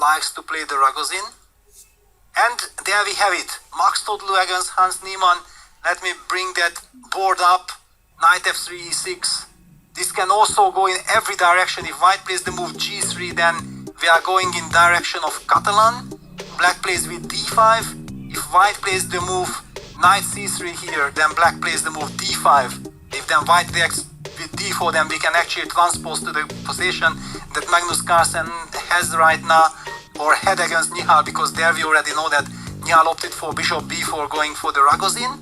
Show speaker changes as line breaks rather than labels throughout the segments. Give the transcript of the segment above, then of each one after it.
likes to play the Ragozin. And there we have it. Maghsoodloo against Hans Niemann. Let me bring that board up. Knight f3, e6. This can also go in every direction. If white plays the move g3, then we are going in direction of Catalan. Black plays with d5. If white plays the move knight c3 here, then black plays the move d5. If then white reacts with d4, then we can actually transpose to the position that Magnus Carlsen has right now, or had against Nihal, because there we already know that Nihal opted for bishop b4 going for the Ragozin.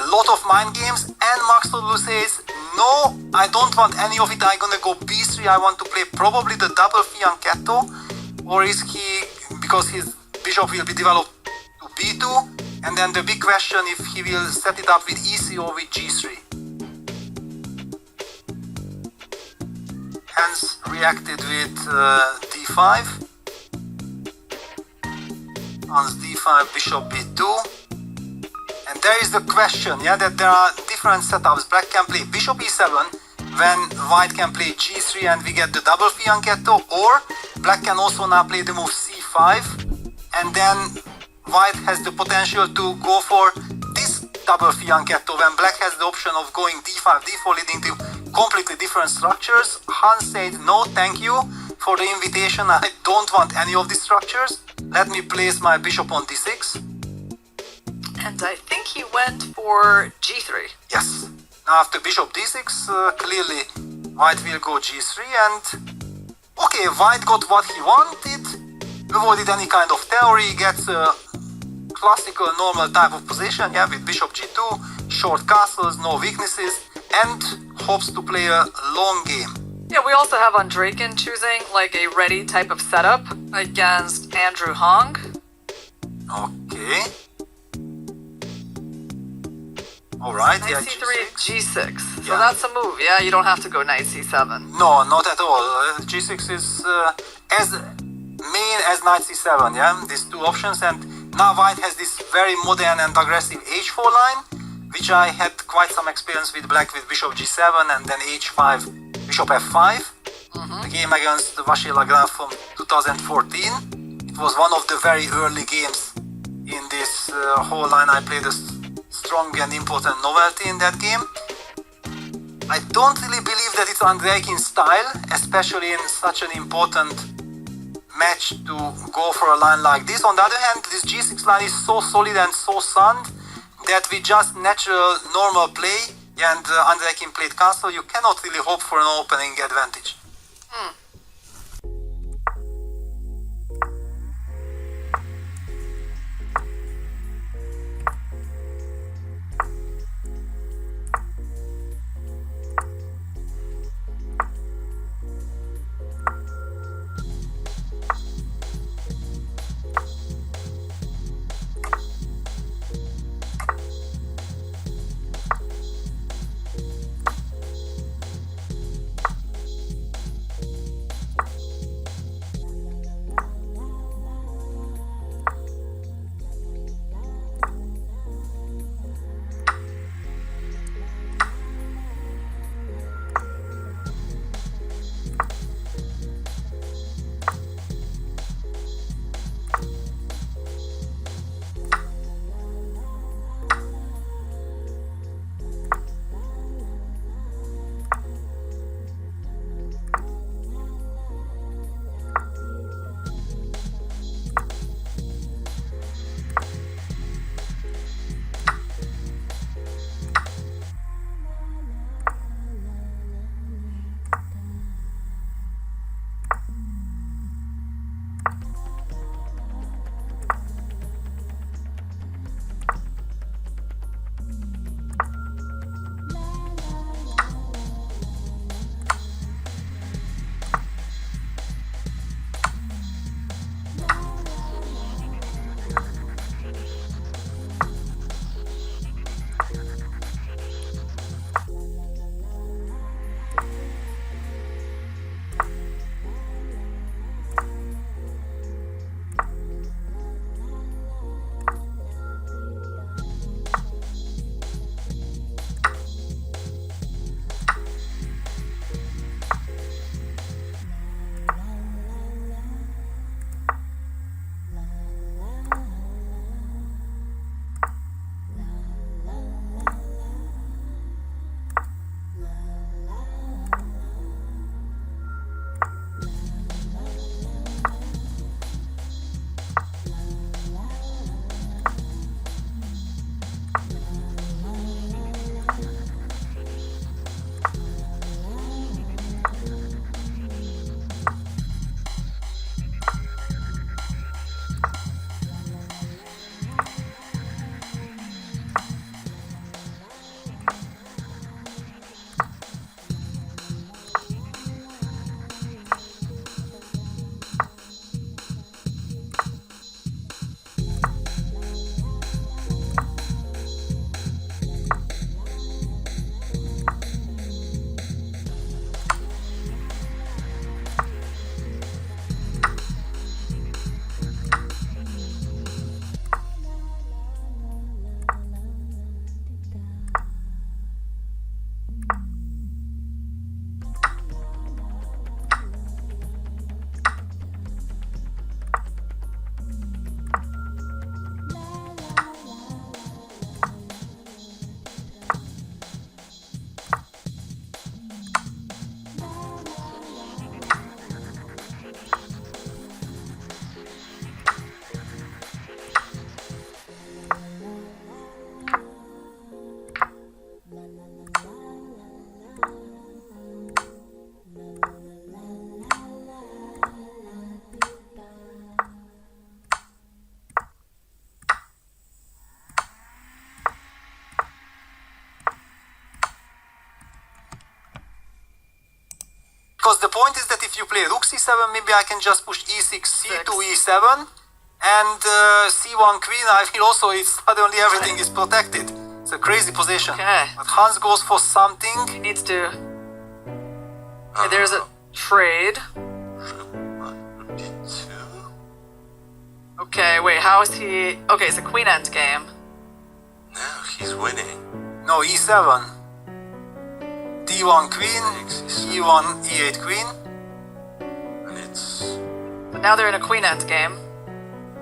A lot of mind games, and Maghsoodloo says, no, I don't want any of it, I'm gonna go b3, I want to play probably the double fianchetto, or is he, because his bishop will be developed to b2, and then the big question if he will set it up with e3 or with g3. Hans reacted with d5. Hans d5, bishop b2. And there is the question, yeah, that there are different setups. Black can play bishop e7 when white can play g3 and we get the double fianchetto, or black can also now play the move c5 and then white has the potential to go for this double fianchetto when black has the option of going d5, d4, leading to completely different structures. Hans said, no, thank you for the invitation, I don't want any of these structures. Let me place my bishop on d6.
And I think he went for g3.
Yes. Now after bishop d6, clearly white will go g3 and... Okay, white got what he wanted, avoided any kind of theory, gets a classical normal type of position, yeah, with bishop g2, short castles, no weaknesses, and hopes to play a long game.
Yeah, we also have Andrejkin choosing like a ready type of setup against Andrew Hong.
Okay. Alright, yeah,
c3, g6. So
Yeah.
that's a move, yeah? You don't have to go knight c7.
No, not at all. g6 is as main as knight c7, yeah? These two options, and now white has this very modern and aggressive h4 line, which I had quite some experience with black with bishop g7 and then h5, bishop f5. The game against Vasil Lagrave from 2014. It was one of the very early games in this whole line. I played a strong and important novelty in that game. I don't really believe that it's Andrejkin's style, especially in such an important match, to go for a line like this. On the other hand, this g6 line is so solid and so sound that with just natural normal play, and Andrejkin played castle, you cannot really hope for an opening advantage. because the point is that if you play rook c7, maybe I can just push e6, c2, e7, and c1 queen. I feel also it's suddenly everything is protected. It's a crazy position.
Okay.
But Hans goes for something.
He needs to. Okay, there's a trade. Okay, wait, how is he? Okay, it's a queen endgame.
No, he's winning.
No, e7. d1 queen, e1, e8 queen.
And it's...
But now they're in a queen endgame.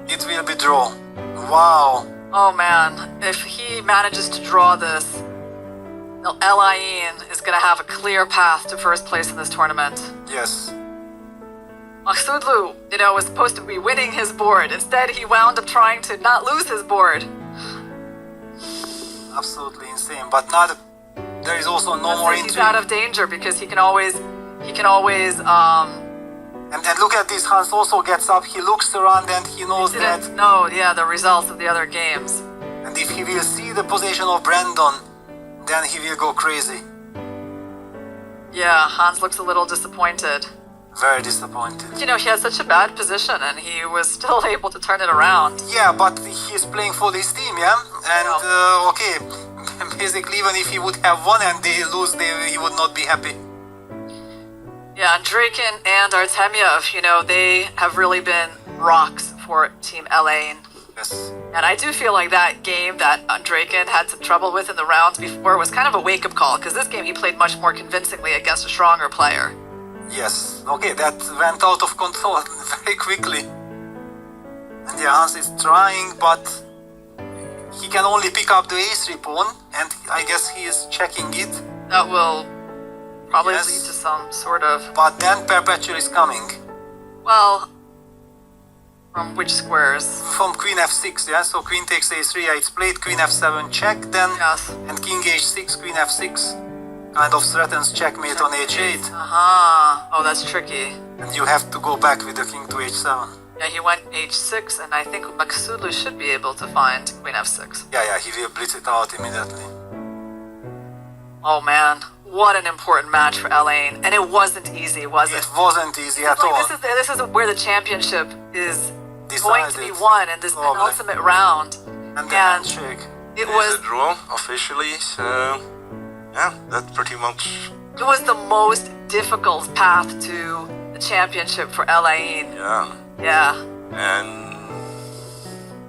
It will be draw. Wow.
Oh man, if he manages to draw this, Alain is gonna have a clear path to first place in this tournament.
Yes.
Maghsoodloo, was supposed to be winning his board. Instead, he wound up trying to not lose his board.
Absolutely insane. But not. There is also no more intrigue.
He's out of danger because he can always.
And look at this. Hans also gets up. He looks around and he knows that.
No, yeah, the results of the other games.
And if he will see the position of Brandon, then he will go crazy.
Yeah, Hans looks a little disappointed.
Very disappointed.
He had such a bad position and he was still able to turn it around.
Yeah, but he's playing for his team, yeah? And, okay, basically even if he would have won and they lose, he would not be happy.
Yeah, and Draken and Artemyev, they have really been rocks for Team Alain.
Yes.
And I do feel like that game that Draken had some trouble with in the rounds before was kind of a wake-up call, because this game he played much more convincingly against a stronger player.
Yes, okay, that went out of control very quickly. And yeah, Hans is trying, but he can only pick up the a3 pawn, and I guess he is checking it.
That will probably
Yes.
lead to some sort of...
But then Perpetual is coming.
Well, from which squares?
From queen f6, yeah? So queen takes a3, yeah, it's played, queen f7 check, then...
Yes.
And king h6, queen f6. Kind of threatens checkmate on h8.
Aha. Oh, that's tricky.
And you have to go back with the king to h7.
Yeah, he went h6, and I think Maghsoodloo should be able to find queen f6.
Yeah, he will blitz it out immediately.
Oh man, what an important match for Alain. And it wasn't easy, was it?
It wasn't easy at all.
This is where the championship is going to be
Decided.
won in this
Probably.
penultimate round.
And the handshake.
It
It's
was
a draw officially, so yeah, that's pretty much
the most difficult path to the championship for Alain. Yeah.
And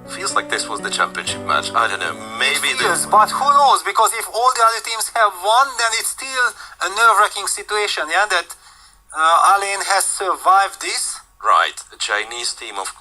feels like this was the championship match. I don't know, maybe
Yes, but who knows? Because if all the other teams have won, then it's still a nerve-wracking situation, yeah? That Alain has survived this.
right, the Chinese team of